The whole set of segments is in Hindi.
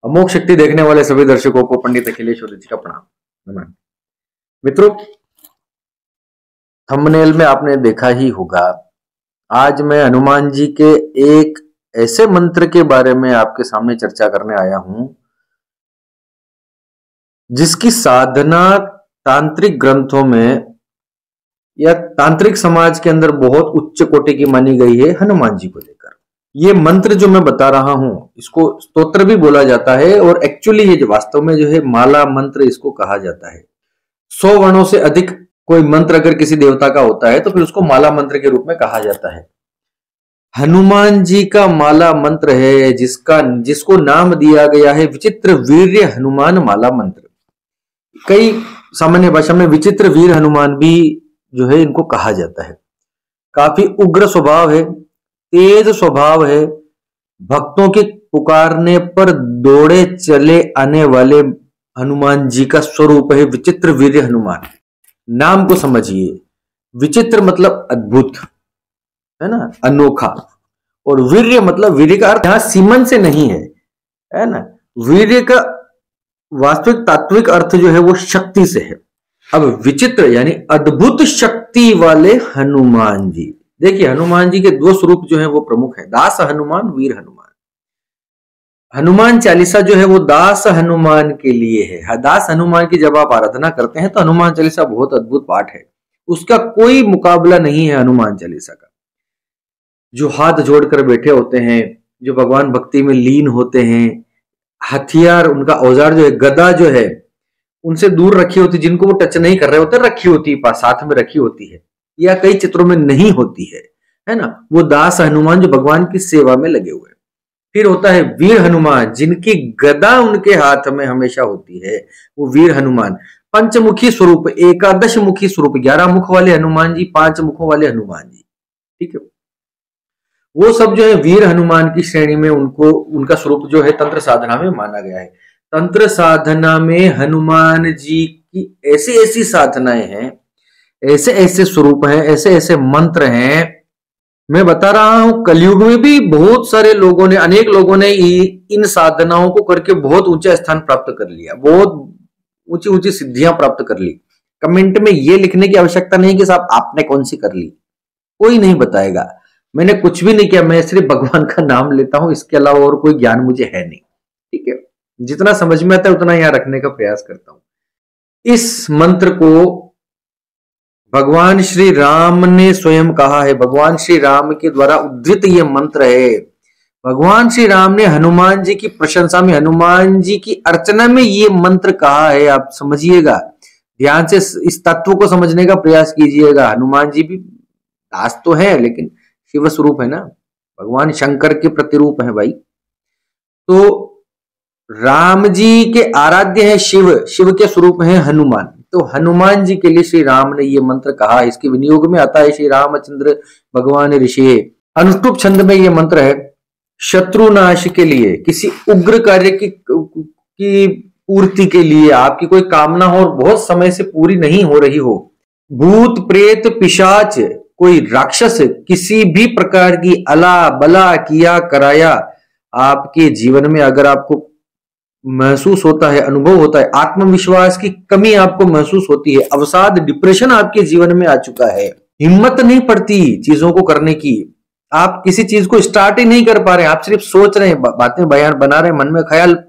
अमोघ शक्ति देखने वाले सभी दर्शकों को पंडित अखिलेश जी का प्रणाम। नमन मित्रों, थंबनेल में आपने देखा ही होगा, आज मैं हनुमान जी के एक ऐसे मंत्र के बारे में आपके सामने चर्चा करने आया हूं जिसकी साधना तांत्रिक ग्रंथों में या तांत्रिक समाज के अंदर बहुत उच्च कोटि की मानी गई है हनुमान जी को लेकर। ये मंत्र जो मैं बता रहा हूं इसको स्तोत्र भी बोला जाता है और एक्चुअली ये जो वास्तव में जो है माला मंत्र इसको कहा जाता है। 100 वर्णों से अधिक कोई मंत्र अगर किसी देवता का होता है तो फिर उसको माला मंत्र के रूप में कहा जाता है। हनुमान जी का माला मंत्र है जिसको नाम दिया गया है विचित्र वीर्य हनुमान माला मंत्र। कई सामान्य भाषा में विचित्र वीर हनुमान भी जो है इनको कहा जाता है। काफी उग्र स्वभाव है, तेज स्वभाव है, भक्तों के पुकारने पर दौड़े चले आने वाले हनुमान जी का स्वरूप है विचित्र वीर्य हनुमान। नाम को समझिए, विचित्र मतलब अद्भुत है ना, अनोखा, और वीर्य मतलब वीर्य का अर्थ यहां सीमन से नहीं है ना। वीर्य का वास्तविक तात्विक अर्थ जो है वो शक्ति से है। अब विचित्र यानी अद्भुत शक्ति वाले हनुमान जी, देखिए हनुमान जी के दो स्वरूप जो है वो प्रमुख है, दास हनुमान, वीर हनुमान। हनुमान चालीसा जो है वो दास हनुमान के लिए है। दास हनुमान की जब आप आराधना करते हैं तो हनुमान चालीसा बहुत अद्भुत पाठ है, उसका कोई मुकाबला नहीं है हनुमान चालीसा का। जो हाथ जोड़कर बैठे होते हैं, जो भगवान भक्ति में लीन होते हैं, हथियार उनका औजार जो है गदा जो है उनसे दूर रखी होती, जिनको वो टच नहीं कर रहे होते रखी होती है, साथ में रखी होती है, या कई चित्रों में नहीं होती है ना, वो दास हनुमान जो भगवान की सेवा में लगे हुए। फिर होता है वीर हनुमान जिनकी गदा उनके हाथ में हमेशा होती है, वो वीर हनुमान। पंचमुखी स्वरूप, एकादश मुखी स्वरूप, 11 मुख वाले हनुमान जी, 5 मुखों वाले हनुमान जी, ठीक है, वो सब जो है वीर हनुमान की श्रेणी में उनका स्वरूप जो है तंत्र साधना में माना गया है। तंत्र साधना में हनुमान जी की ऐसी ऐसी साधनाएं हैं, ऐसे ऐसे स्वरूप हैं, ऐसे ऐसे मंत्र हैं। मैं बता रहा हूं कलयुग में भी बहुत सारे लोगों ने, अनेक लोगों ने इन साधनाओं को करके बहुत ऊंचा स्थान प्राप्त कर लिया, बहुत ऊंची ऊंची सिद्धियां प्राप्त कर ली। कमेंट में ये लिखने की आवश्यकता नहीं कि साहब आपने कौन सी कर ली, कोई नहीं बताएगा। मैंने कुछ भी नहीं किया, मैं सिर्फ भगवान का नाम लेता हूं, इसके अलावा और कोई ज्ञान मुझे है नहीं, ठीक है। जितना समझ में आता है उतना यहां रखने का प्रयास करता हूं। इस मंत्र को भगवान श्री राम ने स्वयं कहा है, भगवान श्री राम के द्वारा उद्धृत ये मंत्र है। भगवान श्री राम ने हनुमान जी की प्रशंसा में, हनुमान जी की अर्चना में ये मंत्र कहा है। आप समझिएगा, ध्यान से इस तत्व को समझने का प्रयास कीजिएगा। हनुमान जी भी दास तो है लेकिन शिव स्वरूप है ना, भगवान शंकर के प्रतिरूप है भाई। तो राम जी के आराध्य है शिव, शिव के स्वरूप है हनुमान। तो हनुमान जी के लिए श्री राम ने ये मंत्र कहा। इसके विनियोग में आता है श्री रामचंद्र भगवान ऋषि। अनुष्टुप छंद में ये मंत्र है, शत्रुनाश के लिए, किसी उग्र कार्य की पूर्ति के लिए, आपकी कोई कामना हो और बहुत समय से पूरी नहीं हो रही हो, भूत प्रेत पिशाच, कोई राक्षस किसी भी प्रकार की अला बला किया कराया आपके जीवन में अगर आपको महसूस होता है, अनुभव होता है, आत्मविश्वास की कमी आपको महसूस होती है, अवसाद डिप्रेशन आपके जीवन में आ चुका है, हिम्मत नहीं पड़ती चीजों को करने की, आप किसी चीज को स्टार्ट ही नहीं कर पा रहे हैं, आप सिर्फ सोच रहे हैं, बातें बयान बना रहे हैं, मन में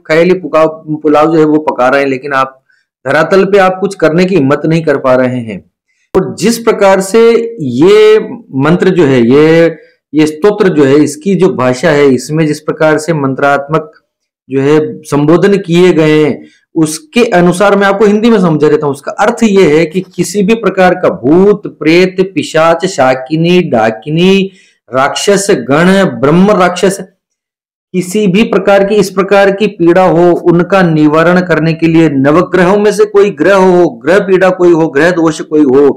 ख्याली पुलाव जो है वो पका रहे हैं, लेकिन आप धरातल पे आप कुछ करने की हिम्मत नहीं कर पा रहे हैं। और जिस प्रकार से ये मंत्र जो है, ये स्तोत्र जो है, इसकी जो भाषा है, इसमें जिस प्रकार से मंत्रात्मक जो है संबोधन किए गए हैं, उसके अनुसार मैं आपको हिंदी में समझा देता हूं। उसका अर्थ यह है कि किसी भी प्रकार का भूत प्रेत पिशाच शाकिनी डाकिनी राक्षस गण ब्रह्म राक्षस, किसी भी प्रकार की इस प्रकार की पीड़ा हो, उनका निवारण करने के लिए नवग्रहों में से कोई ग्रह हो, ग्रह पीड़ा कोई हो, ग्रह दोष कोई हो,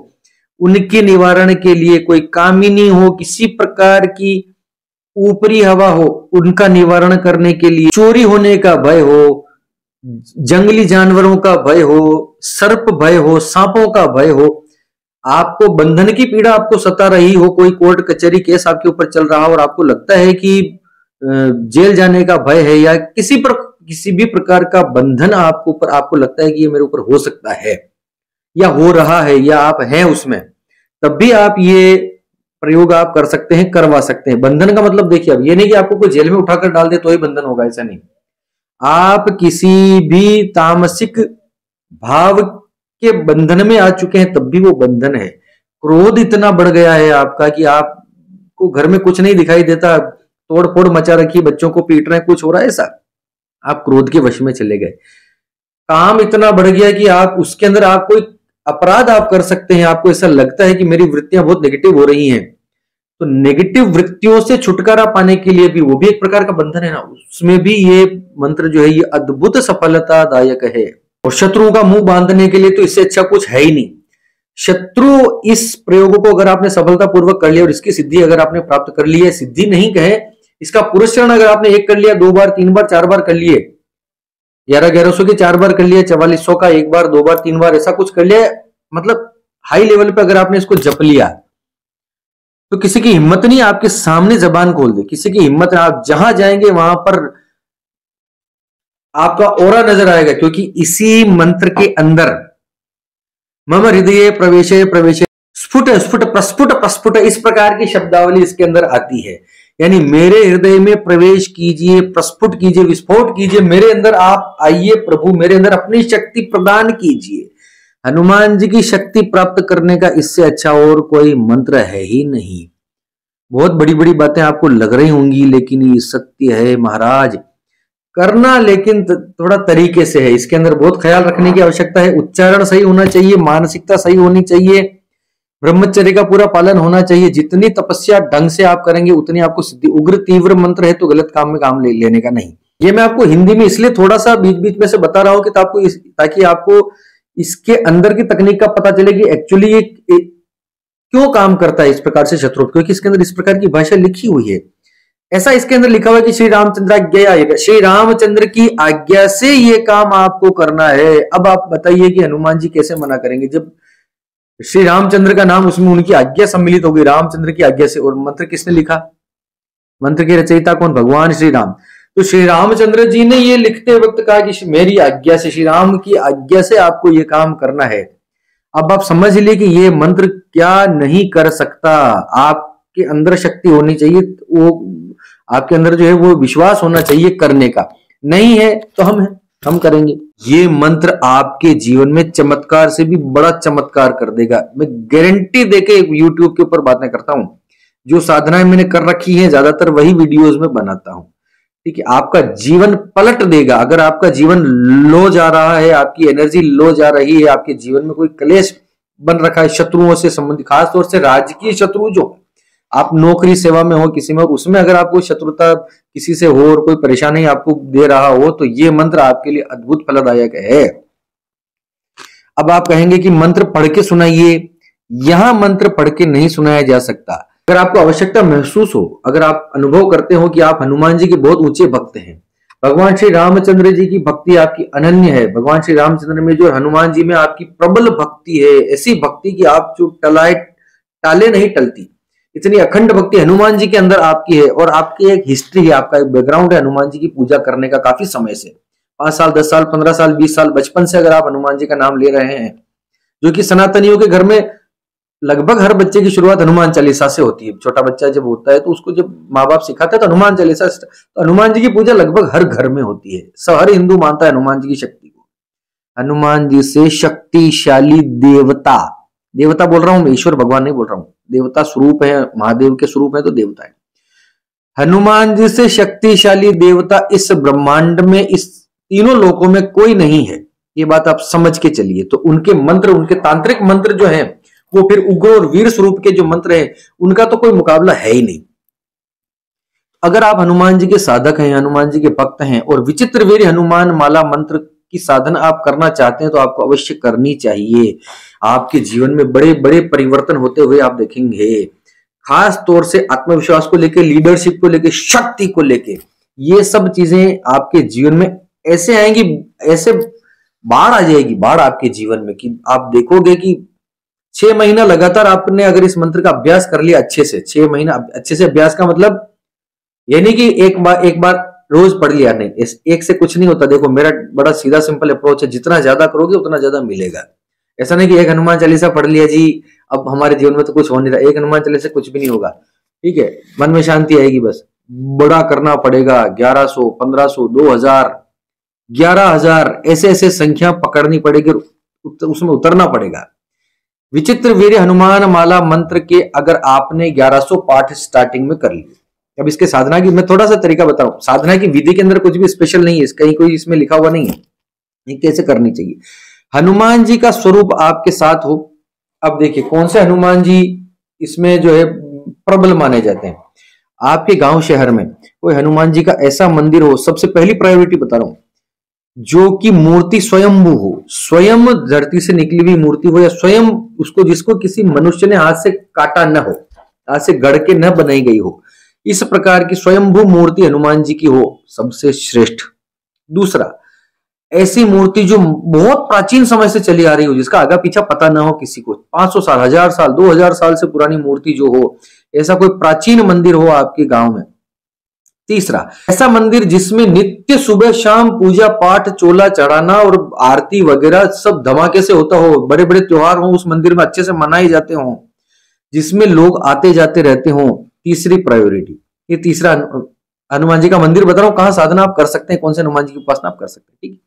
उनके निवारण के लिए, कोई कामिनी हो, किसी प्रकार की ऊपरी हवा हो, उनका निवारण करने के लिए, चोरी होने का भय हो, जंगली जानवरों का भय हो, सर्प भय हो, सांपों का भय हो, आपको बंधन की पीड़ा आपको सता रही हो, कोई कोर्ट कचहरी केस आपके ऊपर चल रहा हो और आपको लगता है कि जेल जाने का भय है, या किसी किसी भी प्रकार का बंधन आपको लगता है कि ये मेरे ऊपर हो सकता है या हो रहा है या आप हैं उसमें, तब भी आप ये प्रयोग आप कर सकते हैं, करवा सकते हैं। बंधन का मतलब देखिए, अब ये नहीं कि आपको कोई जेल में उठाकर डाल दे तो ही बंधन होगा, ऐसा नहीं। आप किसी भी तामसिक भाव के बंधन में आ चुके हैं तब भी वो बंधन है। क्रोध इतना बढ़ गया है आपका कि आपको घर में कुछ नहीं दिखाई देता, तोड़ फोड़ मचा रखी, बच्चों को पीट रहे हैं, कुछ हो रहा है ऐसा, आप क्रोध के वश में चले गए। काम इतना बढ़ गया कि आप उसके अंदर आप कोई अपराध आप कर सकते हैं, आपको ऐसा लगता है कि मेरी वृत्तियां बहुत नेगेटिव हो रही हैं, तो नेगेटिव वृत्तियों से छुटकारा पाने के लिए भी वो भी एक प्रकार का बंधन है ना, उसमें भी ये मंत्र जो है ये अद्भुत सफलतादायक है। और शत्रुओं का मुंह बांधने के लिए तो इससे अच्छा कुछ है ही नहीं। शत्रु इस प्रयोग को अगर आपने सफलतापूर्वक कर लिया और इसकी सिद्धि अगर आपने प्राप्त कर ली है, सिद्धि नहीं कहे, इसका पुरस्करण अगर आपने एक कर लिया, 2 बार 3 बार 4 बार कर लिए, 1100 के 4 बार कर लिया, 4400 का 1 बार 2 बार 3 बार ऐसा कुछ कर लिया, मतलब हाई लेवल पे अगर आपने इसको जप लिया तो किसी की हिम्मत नहीं आपके सामने जबान खोल दे, किसी की हिम्मत नहीं, आप जहां जाएंगे वहां पर आपका ऑरा नजर आएगा, क्योंकि इसी मंत्र के अंदर मम हृदय प्रवेशे प्रवेशे स्फुट स्फुट प्रस्फुट प्रस्फुट इस प्रकार की शब्दावली इसके अंदर आती है। यानी मेरे हृदय में प्रवेश कीजिए, प्रस्फुट कीजिए, विस्फोट कीजिए, मेरे अंदर आप आइए प्रभु, मेरे अंदर अपनी शक्ति प्रदान कीजिए। हनुमान जी की शक्ति प्राप्त करने का इससे अच्छा और कोई मंत्र है ही नहीं। बहुत बड़ी बड़ी बातें आपको लग रही होंगी, लेकिन ये सत्य है महाराज। करना लेकिन थोड़ा तरीके से है, इसके अंदर बहुत ख्याल रखने की आवश्यकता है। उच्चारण सही होना चाहिए, मानसिकता सही होनी चाहिए, ब्रह्मचर्य का पूरा पालन होना चाहिए। जितनी तपस्या ढंग से आप करेंगे उतनी आपको सिद्धि। उग्र तीव्र मंत्र है तो गलत काम में काम लेने का नहीं। ये मैं आपको हिंदी में इसलिए थोड़ा सा बीच बीच में से बता रहा हूं कि ताकि आपको इसके अंदर की तकनीक का पता चले कि एक्चुअली ये क्यों काम करता है इस प्रकार से शत्रु, क्योंकि इसके अंदर इस प्रकार की भाषा लिखी हुई है। ऐसा इसके अंदर लिखा हुआ है कि श्री रामचंद्र आज्ञा, श्री रामचंद्र की आज्ञा से ये काम आपको करना है। अब आप बताइए कि हनुमान जी कैसे मना करेंगे जब श्री रामचंद्र का नाम उसमें उनकी आज्ञा सम्मिलित होगी, रामचंद्र की आज्ञा से। और मंत्र किसने लिखा? मंत्र के रचयिता कौन? भगवान श्री राम। तो श्री रामचंद्र जी ने ये लिखते वक्त कहा कि मेरी आज्ञा से, श्री राम की आज्ञा से आपको ये काम करना है। अब आप समझ लीजिए कि ये मंत्र क्या नहीं कर सकता। आपके अंदर शक्ति होनी चाहिए, वो आपके अंदर जो है वो विश्वास होना चाहिए करने का। नहीं है तो हम करेंगे। ये मंत्र आपके जीवन में चमत्कार से भी बड़ा चमत्कार कर देगा। मैं गारंटी देके यूट्यूब के ऊपर बातें करता हूं, जो साधनाएं मैंने कर रखी हैं ज्यादातर वही वीडियोस में बनाता हूं। ठीक है, आपका जीवन पलट देगा। अगर आपका जीवन लो जा रहा है, आपकी एनर्जी लो जा रही है, आपके जीवन में कोई क्लेश बन रखा है शत्रुओं से संबंधित, खासतौर से राजकीय शत्रु, जो आप नौकरी सेवा में हो किसी में, उसमें अगर आपको शत्रुता किसी से हो और कोई परेशानी आपको दे रहा हो, तो ये मंत्र आपके लिए अद्भुत फलदायक है। अब आप कहेंगे कि मंत्र पढ़ के सुनाइए। यहां मंत्र पढ़ के नहीं सुनाया जा सकता। अगर आपको आवश्यकता महसूस हो, अगर आप अनुभव करते हो कि आप हनुमान जी के बहुत ऊंचे भक्त हैं, भगवान श्री रामचंद्र जी की भक्ति आपकी अनन्य है, भगवान श्री रामचंद्र में जो हनुमान जी में आपकी प्रबल भक्ति है, ऐसी भक्ति की आप जो टाले नहीं टलती, इतनी अखंड भक्ति हनुमान जी के अंदर आपकी है, और आपकी एक हिस्ट्री है, आपका एक बैकग्राउंड है हनुमान जी की पूजा करने का काफी समय से, 5 साल 10 साल 15 साल 20 साल बचपन से अगर आप हनुमान जी का नाम ले रहे हैं, जो कि सनातनियों के घर में लगभग हर बच्चे की शुरुआत हनुमान चालीसा से होती है। छोटा बच्चा जब होता है तो उसको जब माँ बाप सिखाते हैं तो हनुमान चालीसा, तो हनुमान जी की पूजा लगभग हर घर में होती है। हर हिंदू मानता है हनुमान जी की शक्ति को। हनुमान जी से शक्तिशाली देवता, देवता बोल रहा हूं मैं, ईश्वर भगवान नहीं बोल रहा हूं, देवता स्वरूप है, महादेव के स्वरूप है तो देवता है। हनुमान जी से शक्तिशाली देवता इस ब्रह्मांड में, इस तीनों लोकों में कोई नहीं है, ये बात आप समझ के चलिए। तो उनके मंत्र, उनके तांत्रिक मंत्र जो हैं, वो फिर उग्र और वीर स्वरूप के जो मंत्र हैं, उनका तो कोई मुकाबला है ही नहीं। अगर आप हनुमान जी के साधक हैं, हनुमान जी के भक्त हैं, और विचित्र वीर हनुमान माला मंत्र की साधना आप करना चाहते हैं, तो आपको अवश्य करनी चाहिए। आपके जीवन में बड़े बड़े परिवर्तन होते हुए आप देखेंगे, खास तौर से आत्मविश्वास को लेके, लीडरशिप को लेके, शक्ति को लेके। ये सब चीजें आपके जीवन में ऐसे आएंगी, ऐसे बाढ़ आ जाएगी, बाढ़ आपके जीवन में, कि आप देखोगे कि 6 महीना लगातार आपने अगर इस मंत्र का अभ्यास कर लिया अच्छे से, 6 महीना अच्छे से अभ्यास का मतलब ये नहीं कि एक बार रोज पढ़ लिया नहीं, एक से कुछ नहीं होता। देखो मेरा बड़ा सीधा सिंपल अप्रोच है, जितना ज्यादा करोगे उतना ज्यादा मिलेगा। ऐसा नहीं कि एक हनुमान चालीसा पढ़ लिया जी अब हमारे जीवन में तो कुछ हो नहीं रहा, एक हनुमान चालीसा कुछ भी नहीं होगा, ठीक है, मन में शांति आएगी बस। बड़ा करना पड़ेगा, 1100, 1500, 2000, 11,000 ऐसे ऐसे संख्या पकड़नी पड़ेगी, उसमें उतरना पड़ेगा। विचित्र वीर्य हनुमान माला मंत्र के अगर आपने 1100 पाठ स्टार्टिंग में कर लिए, अब इसके साधना की मैं थोड़ा सा तरीका बता रहा हूं। साधना की विधि के अंदर कुछ भी स्पेशल नहीं है, कहीं कोई इसमें लिखा हुआ नहीं है ये कैसे करनी चाहिए। हनुमान जी का स्वरूप आपके साथ हो। अब देखिए कौन से हनुमान जी इसमें जो है प्रबल माने जाते हैं। आपके गांव शहर में कोई हनुमान जी का ऐसा मंदिर हो, सबसे पहली प्रायोरिटी बता रहा हूं, जो कि मूर्ति स्वयंभू हो, स्वयं धरती से निकली हुई मूर्ति हो, या स्वयं उसको जिसको किसी मनुष्य ने हाथ से काटा न हो, हाथ से गढ़ के न बनाई गई हो, इस प्रकार की स्वयंभू मूर्ति हनुमान जी की हो, सबसे श्रेष्ठ। दूसरा, ऐसी मूर्ति जो बहुत प्राचीन समय से चली आ रही हो, जिसका आगा पीछा पता ना हो किसी को, 500 साल, 1000 साल, 2000 साल से पुरानी मूर्ति जो हो, ऐसा कोई प्राचीन मंदिर हो आपके गांव में। तीसरा, ऐसा मंदिर जिसमें नित्य सुबह शाम पूजा पाठ, चोला चढ़ाना और आरती वगैरह सब धमाके से होता हो, बड़े बड़े त्योहार हो उस मंदिर में अच्छे से मनाए जाते हो, जिसमें लोग आते जाते रहते हो। तीसरी प्रायोरिटी, ये तीसरा हनुमान जी का मंदिर बता रहा हूं, कहां साधना आप कर सकते हैं, कौन से हनुमान जी की उपासना आप कर सकते हैं, ठीक है।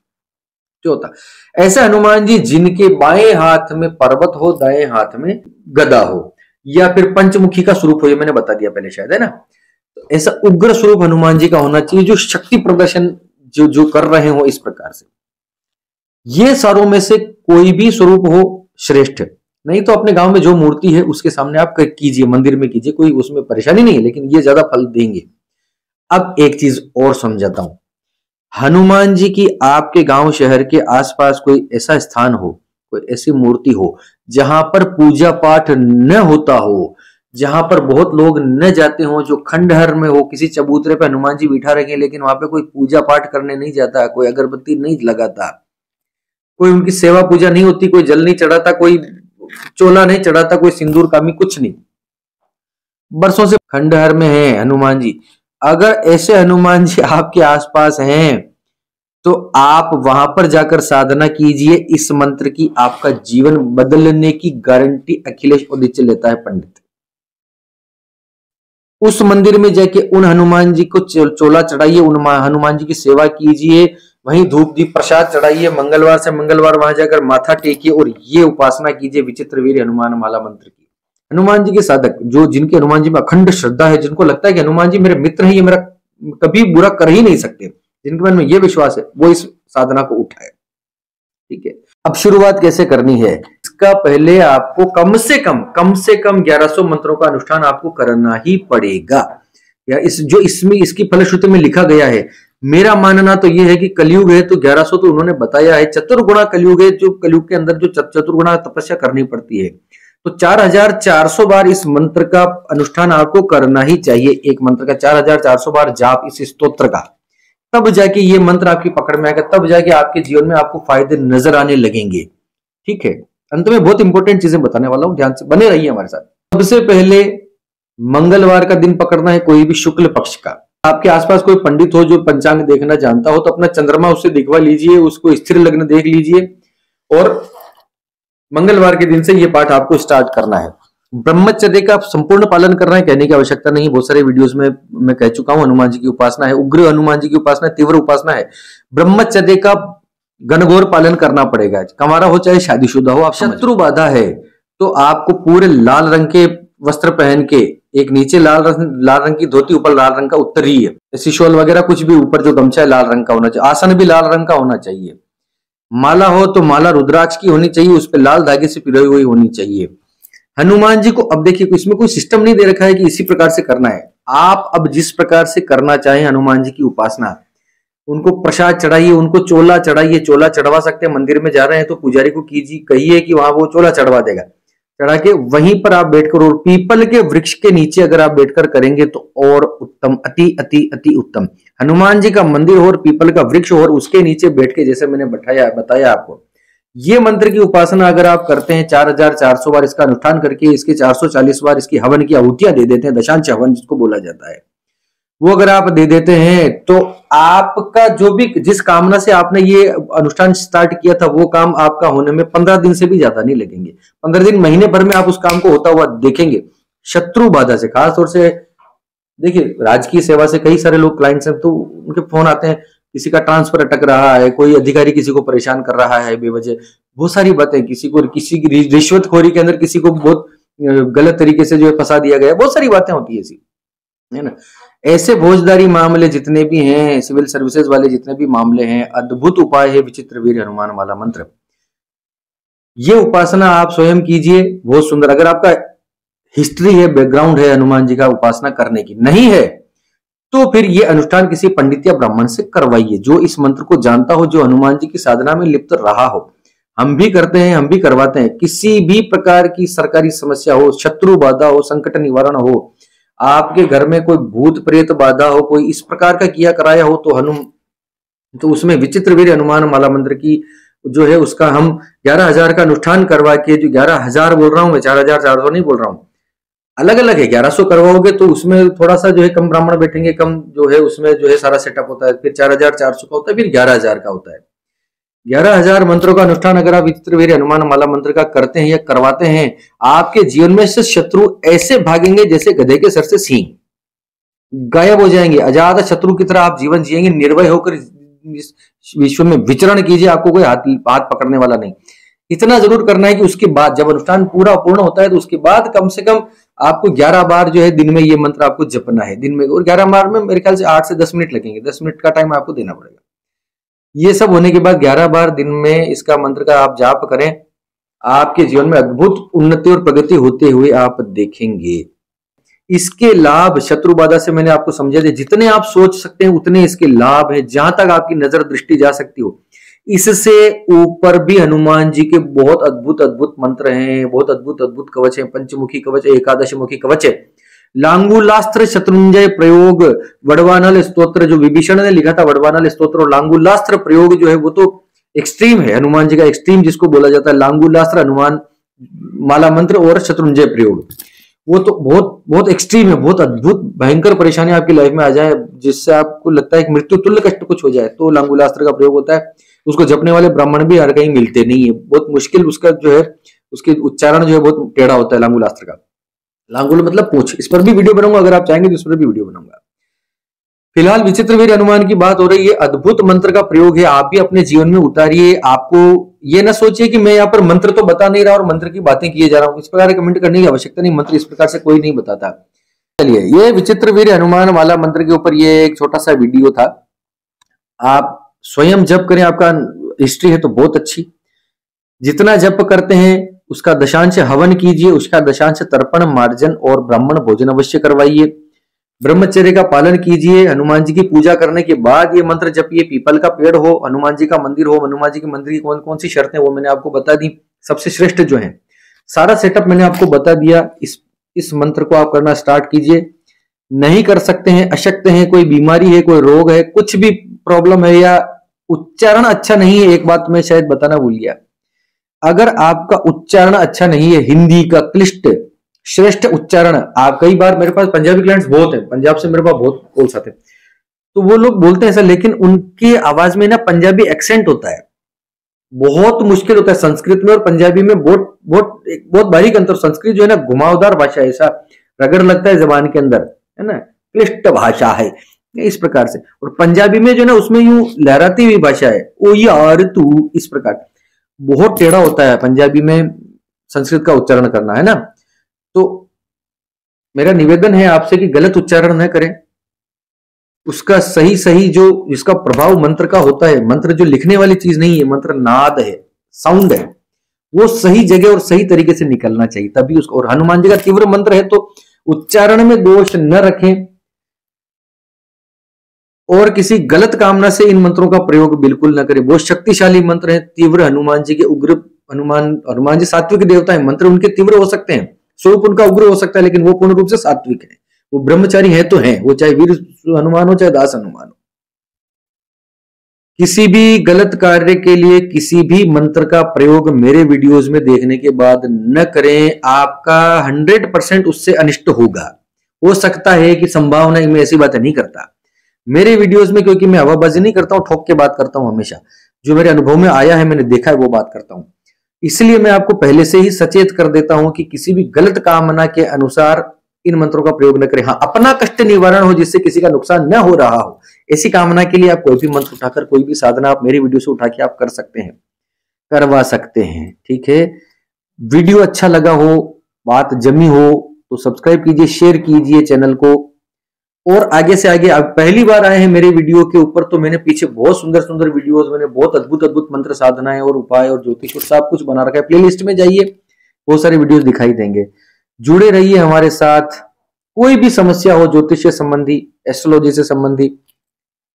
चौथा, ऐसे हनुमान जी जिनके बाएं हाथ में पर्वत हो, दाएं हाथ में गदा हो, या फिर पंचमुखी का स्वरूप हो, ये मैंने बता दिया पहले शायद, है ना। तो ऐसा उग्र स्वरूप हनुमान जी का होना चाहिए, जो शक्ति प्रदर्शन जो कर रहे हो इस प्रकार से। ये सारों में से कोई भी स्वरूप हो श्रेष्ठ, नहीं तो अपने गांव में जो मूर्ति है उसके सामने आप कीजिए, मंदिर में कीजिए, कोई उसमें परेशानी नहीं है, लेकिन ये ज्यादा फल देंगे। अब एक चीज और समझाता हूं, हनुमान जी की आपके गांव शहर के आसपास कोई ऐसा स्थान हो, कोई ऐसी मूर्ति हो जहां पर पूजा पाठ न होता हो, जहां पर बहुत लोग न जाते हो, जो खंडहर में हो, किसी चबूतरे पे हनुमान जी बिठा रखे लेकिन वहां पे कोई पूजा पाठ करने नहीं जाता, कोई अगरबत्ती नहीं लगाता, कोई उनकी सेवा पूजा नहीं होती, कोई जल नहीं चढ़ाता, कोई चोला नहीं चढ़ाता, कोई सिंदूर कामी कुछ नहीं, बरसों से खंडहर में है हनुमान जी। अगर ऐसे हनुमान जी आपके आसपास हैं तो आप वहां पर जाकर साधना कीजिए, इस मंत्र की आपका जीवन बदलने की गारंटी अखिलेश उदिच्य लेता है पंडित। उस मंदिर में जाके उन हनुमान जी को चोला चढ़ाइए, उन हनुमान जी की सेवा कीजिए, वहीं धूप दीप प्रसाद चढ़ाइए, मंगलवार से मंगलवार वहां जाकर माथा टेकिए और ये उपासना कीजिए विचित्र वीर्य हनुमान माला मंत्र की। हनुमान जी के साधक, जो जिनके हनुमान जी में अखंड श्रद्धा है, जिनको लगता है कि हनुमान जी मेरे मित्र हैं, ये मेरा कभी बुरा कर ही नहीं सकते, जिनके मन में ये विश्वास है, वो इस साधना को उठाए, ठीक है। अब शुरुआत कैसे करनी है, इसका पहले आपको कम से कम 1100 मंत्रों का अनुष्ठान आपको करना ही पड़ेगा, या इसमें इसकी फलश्रुति में लिखा गया है। मेरा मानना तो यह है कि कलयुग है तो 1100 तो उन्होंने बताया है, चतुर्गुणा कलयुग है, जो कलयुग के अंदर जो चतुर्गुणा तपस्या करनी पड़ती है, तो 4400 बार इस मंत्र का अनुष्ठान आपको करना ही चाहिए। एक मंत्र का 4400 बार जाप इस स्तोत्र का, तब जाके ये मंत्र आपकी पकड़ में आएगा, तब जाके आपके जीवन में आपको फायदे नजर आने लगेंगे, ठीक है। अंत में बहुत इंपॉर्टेंट चीजें बताने वाला हूं, ध्यान से बने रहिए हमारे साथ। सबसे पहले मंगलवार का दिन पकड़ना है, कोई भी शुक्ल पक्ष का। आपके आसपास कोई पंडित हो जो पंचांग देखना जानता हो तो अपना चंद्रमा उससे दिखवा लीजिए, उसको स्थिर लग्न देख लीजिए और मंगलवार के दिन से ये पाठ आपको स्टार्ट करना है। ब्रह्मचर्य का संपूर्ण पालन करना है, कहने की आवश्यकता नहीं, बहुत सारे वीडियोस में मैं कह चुका हूं। हनुमान जी की उपासना है, उग्र हनुमान जी की उपासना, तीव्र उपासना है। ब्रह्मचर्य का घनघोर पालन करना पड़ेगा, कमारा हो चाहे शादीशुदा हो। आप शत्रु बाधा है तो आपको पूरे लाल रंग के वस्त्र पहन के, एक नीचे लाल रंग की धोती, ऊपर लाल रंग का उत्तरीय, शिशोल वगैरह कुछ भी, ऊपर जो गमछा है लाल रंग का होना चाहिए, आसन भी लाल रंग का होना चाहिए। माला हो तो माला रुद्राक्ष की होनी चाहिए, उस पर लाल धागे से पिरोई हुई होनी चाहिए। हनुमान जी को अब देखिए, इसमें कोई सिस्टम नहीं दे रखा है कि इसी प्रकार से करना है, आप अब जिस प्रकार से करना चाहें हनुमान जी की उपासना, उनको प्रसाद चढ़ाइए, उनको चोला चढ़ाइए, चोला चढ़वा सकते हैं, मंदिर में जा रहे हैं तो पुजारी को कीजिए, कहिए कि वहां वो चोला चढ़वा देगा, चढ़ा के वहीं पर आप बैठकर, और पीपल के वृक्ष के नीचे अगर आप बैठकर करेंगे तो और उत्तम, अति अति अति उत्तम। हनुमान जी का मंदिर हो और पीपल का वृक्ष हो और उसके नीचे बैठ के, जैसे मैंने बताया आपको, ये मंत्र की उपासना अगर आप करते हैं 4400 बार इसका अनुष्ठान करके, इसके 440 बार इसकी हवन की आहुतियां दे देते हैं, दशांश हवन जिसको बोला जाता है, वो अगर आप दे देते हैं तो आपका जो भी जिस कामना से आपने ये अनुष्ठान स्टार्ट किया था वो काम आपका होने में 15 दिन से भी ज्यादा नहीं लगेंगे। 15 दिन, महीने भर में आप उस काम को होता हुआ देखेंगे। शत्रु बाधा से, खासतौर से देखिए, राजकीय सेवा से कई सारे लोग क्लाइंट्स हैं, तो उनके फोन आते हैं, किसी का ट्रांसफर अटक रहा है, कोई अधिकारी किसी को परेशान कर रहा है बेवजह, बहुत सारी बातें, किसी की रिश्वतखोरी के अंदर किसी को बहुत गलत तरीके से जो है फंसा दिया गया, बहुत सारी बातें होती है ऐसी, है ना। ऐसे फौजदारी मामले जितने भी हैं, सिविल सर्विसेज वाले जितने भी मामले हैं, अद्भुत उपाय है विचित्र वीर्य हनुमान वाला मंत्र। ये उपासना आप स्वयं कीजिए, बहुत सुंदर। अगर आपका हिस्ट्री है, बैकग्राउंड है हनुमान जी का उपासना करने की, नहीं है तो फिर ये अनुष्ठान किसी पंडित या ब्राह्मण से करवाइए, जो इस मंत्र को जानता हो, जो हनुमान जी की साधना में लिप्त रहा हो। हम भी करते हैं, हम भी करवाते हैं। किसी भी प्रकार की सरकारी समस्या हो, शत्रु बाधा हो, संकट निवारण हो, आपके घर में कोई भूत प्रेत बाधा हो, कोई इस प्रकार का किया कराया हो, तो उसमें विचित्र वीर्य हनुमान माला मंत्र की जो है उसका हम 11,000 का अनुष्ठान करवा के, जो 11,000 बोल रहा हूं मैं, 4,400 नहीं बोल रहा हूं, अलग अलग है। 1100 करवाओगे तो उसमें थोड़ा सा जो है कम ब्राह्मण बैठेंगे, कम जो है उसमें जो है सारा सेटअप होता है। फिर 4,400 का होता है, फिर 11,000 का होता है। 11,000 मंत्रों का अनुष्ठान अगर आप विचित्र वीर्य हनुमान माला मंत्र का करते हैं या करवाते हैं, आपके जीवन में से शत्रु ऐसे भागेंगे जैसे गधे के सर से सींग, गायब हो जाएंगे। अजात शत्रु की तरह आप जीवन जिएंगे, निर्भय होकर इस विश्व में विचरण कीजिए, आपको कोई हाथ पकड़ने वाला नहीं। इतना जरूर करना है कि उसके बाद जब अनुष्ठान पूर्ण होता है तो उसके बाद कम से कम आपको 11 बार जो है दिन में ये मंत्र आपको जपना है दिन में, और 11 बार में मेरे ख्याल से 8 से 10 मिनट लगेंगे, 10 मिनट का टाइम आपको देना पड़ेगा। ये सब होने के बाद 11 बार दिन में इसका मंत्र का आप जाप करें, आपके जीवन में अद्भुत उन्नति और प्रगति होते हुए आप देखेंगे। इसके लाभ शत्रु बाधा से मैंने आपको समझा दिया, जितने आप सोच सकते हैं उतने इसके लाभ हैं, जहां तक आपकी नजर दृष्टि जा सकती हो। इससे ऊपर भी हनुमान जी के बहुत अद्भुत अद्भुत मंत्र हैं, बहुत अद्भुत अद्भुत कवच हैं, पंचमुखी कवच, एकादशमुखी कवच है, लांगुलास्त्र, शत्रुंजय प्रयोग, वडवानल स्तोत्र, जो विभीषण ने लिखा था वडवानल स्तोत्र, और लांगुलास्त्र प्रयोग जो है वो तो एक्सट्रीम है, हनुमान जी का एक्सट्रीम जिसको बोला जाता है। लांगुलास्त्र, हनुमान माला मंत्र और शत्रुंजय प्रयोग, वो तो बहुत बहुत एक्सट्रीम है, बहुत अद्भुत भयंकर परेशानी आपकी लाइफ में आ जाए, जिससे आपको लगता है कि मृत्यु तुल्य कष्ट कुछ हो जाए, तो लांगुलास्त्र का प्रयोग होता है। उसको जपने वाले ब्राह्मण भी हर कहीं मिलते नहीं है, बहुत मुश्किल उसका जो है, उसके उच्चारण जो है बहुत टेढ़ा होता है लांगुलास्त्र का। लांगुल मतलब पूछ, इस पर भी वीडियो बनाऊंगा, अगर आप चाहेंगे तो इस पर भी वीडियो बनाऊंगा। फिलहाल विचित्र वीर्य हनुमान की बात हो रही है, अद्भुत मंत्र का प्रयोग है, आप भी अपने जीवन में उतारिए। आपको ये ना सोचिए कि मैं यहाँ पर मंत्र तो बता नहीं रहा और मंत्र की बातें किए जा रहा हूं, इस प्रकार कमेंट करने की आवश्यकता नहीं, मंत्र इस प्रकार से कोई नहीं बताता। चलिए, ये विचित्र वीर्य हनुमान वाला मंत्र के ऊपर ये एक छोटा सा वीडियो था, आप स्वयं जप करें, आपका हिस्ट्री है तो बहुत अच्छी। जितना जप करते हैं उसका दशांश हवन कीजिए, उसका दशांश तर्पण, मार्जन और ब्राह्मण भोजन अवश्य करवाइए। ब्रह्मचर्य का पालन कीजिए। हनुमान जी की पूजा करने के बाद ये मंत्र जपिए। पीपल का पेड़ हो, हनुमान जी का मंदिर हो, हनुमान जी के मंदिर की कौन कौन सी शर्तें वो मैंने आपको बता दी, सबसे श्रेष्ठ जो है, सारा सेटअप मैंने आपको बता दिया। इस मंत्र को आप करना स्टार्ट कीजिए। नहीं कर सकते हैं, अशक्त हैं, कोई बीमारी है, कोई रोग है, कुछ भी प्रॉब्लम है, या उच्चारण अच्छा नहीं है, एक बात मैं शायद बताना भूल गया, अगर आपका उच्चारण अच्छा नहीं है, हिंदी का क्लिष्ट श्रेष्ठ उच्चारण, आप कई बार, मेरे पास पंजाबी क्लाइंट्स बहुत हैं, पंजाब से मेरे पास बहुत कॉल्स आते हैं, तो वो लोग बोलते हैं ऐसा, लेकिन उनकी आवाज में ना पंजाबी एक्सेंट होता है, बहुत मुश्किल होता है। संस्कृत में और पंजाबी में बहुत बारीक अंतर। संस्कृत जो है ना घुमावदार भाषा है, ऐसा रगड़ लगता है जबान के अंदर, है ना, क्लिष्ट भाषा है इस प्रकार से। और पंजाबी में जो है ना उसमें यूं लहराती हुई भाषा है, ओ यार तू, इस प्रकार बहुत टेढ़ा होता है पंजाबी में संस्कृत का उच्चारण करना, है ना। तो मेरा निवेदन है आपसे कि गलत उच्चारण न करें, उसका सही सही जो जिसका प्रभाव मंत्र का होता है, मंत्र जो लिखने वाली चीज नहीं है, मंत्र नाद है, साउंड है, वो सही जगह और सही तरीके से निकलना चाहिए, तभी उसको। और हनुमान जी का तीव्र मंत्र है तो उच्चारण में दोष न रखें, और किसी गलत कामना से इन मंत्रों का प्रयोग बिल्कुल न करें। बहुत शक्तिशाली मंत्र है, तीव्र, हनुमान जी के उग्र, हनुमान जी सात्विक देवता है, मंत्र उनके तीव्र हो सकते हैं, स्वरूप उनका उग्र हो सकता है, लेकिन वो पूर्ण रूप से सात्विक है, वो ब्रह्मचारी है तो है, वो चाहे वीर हनुमान हो चाहे दास हनुमान हो। किसी भी गलत कार्य के लिए किसी भी मंत्र का प्रयोग मेरे वीडियोस में देखने के बाद न करें, आपका 100% उससे अनिष्ट होगा। हो सकता है कि संभावना मैं ऐसी बातें नहीं करता। मेरे वीडियोस में क्योंकि मैं हवाबाजी नहीं करता हूं, ठोक के बात करता हूं, हमेशा जो मेरे अनुभव में आया है, मैंने देखा है, वो बात करता हूं। इसलिए मैं आपको पहले से ही सचेत कर देता हूं कि किसी भी गलत कामना के अनुसार इन मंत्रों का प्रयोग न करें। हाँ, अपना कष्ट निवारण हो जिससे किसी का नुकसान न हो रहा हो, ऐसी कामना के लिए आप कोई भी मंत्र उठाकर, कोई भी साधना आप मेरी वीडियो से उठा के आप कर सकते हैं, करवा सकते हैं। ठीक है, वीडियो अच्छा लगा हो, बात जमी हो तो सब्सक्राइब कीजिए, शेयर कीजिए चैनल को, और आगे से आगे। आप पहली बार आए हैं मेरे वीडियो के ऊपर तो मैंने पीछे बहुत सुंदर सुंदर वीडियोस, मैंने बहुत अद्भुत अद्भुत मंत्र साधनाएं और उपाय और ज्योतिष और सब कुछ बना रखा है। प्लेलिस्ट में जाइए, बहुत सारे वीडियोस दिखाई देंगे। जुड़े रहिए हमारे साथ। कोई भी समस्या हो ज्योतिष से संबंधी, एस्ट्रोलॉजी से संबंधी,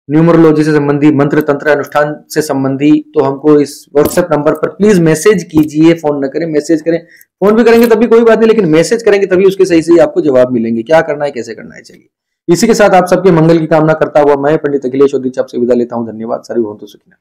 न्यूमरोलॉजी से संबंधी, मंत्र तंत्र अनुष्ठान से संबंधी, तो हमको इस व्हाट्सएप नंबर पर प्लीज मैसेज कीजिए। फोन न करें, मैसेज करें। फोन भी करेंगे तभी कोई बात नहीं, लेकिन मैसेज करेंगे तभी उसके सही सही आपको जवाब मिलेंगे, क्या करना है, कैसे करना है। चाहिए इसी के साथ आप सबके मंगल की कामना करता हुआ मैं पंडित अखिलेश ओदीच आपसे विदा लेता हूं। धन्यवाद। सर्वे भवन्तु सुखिनः।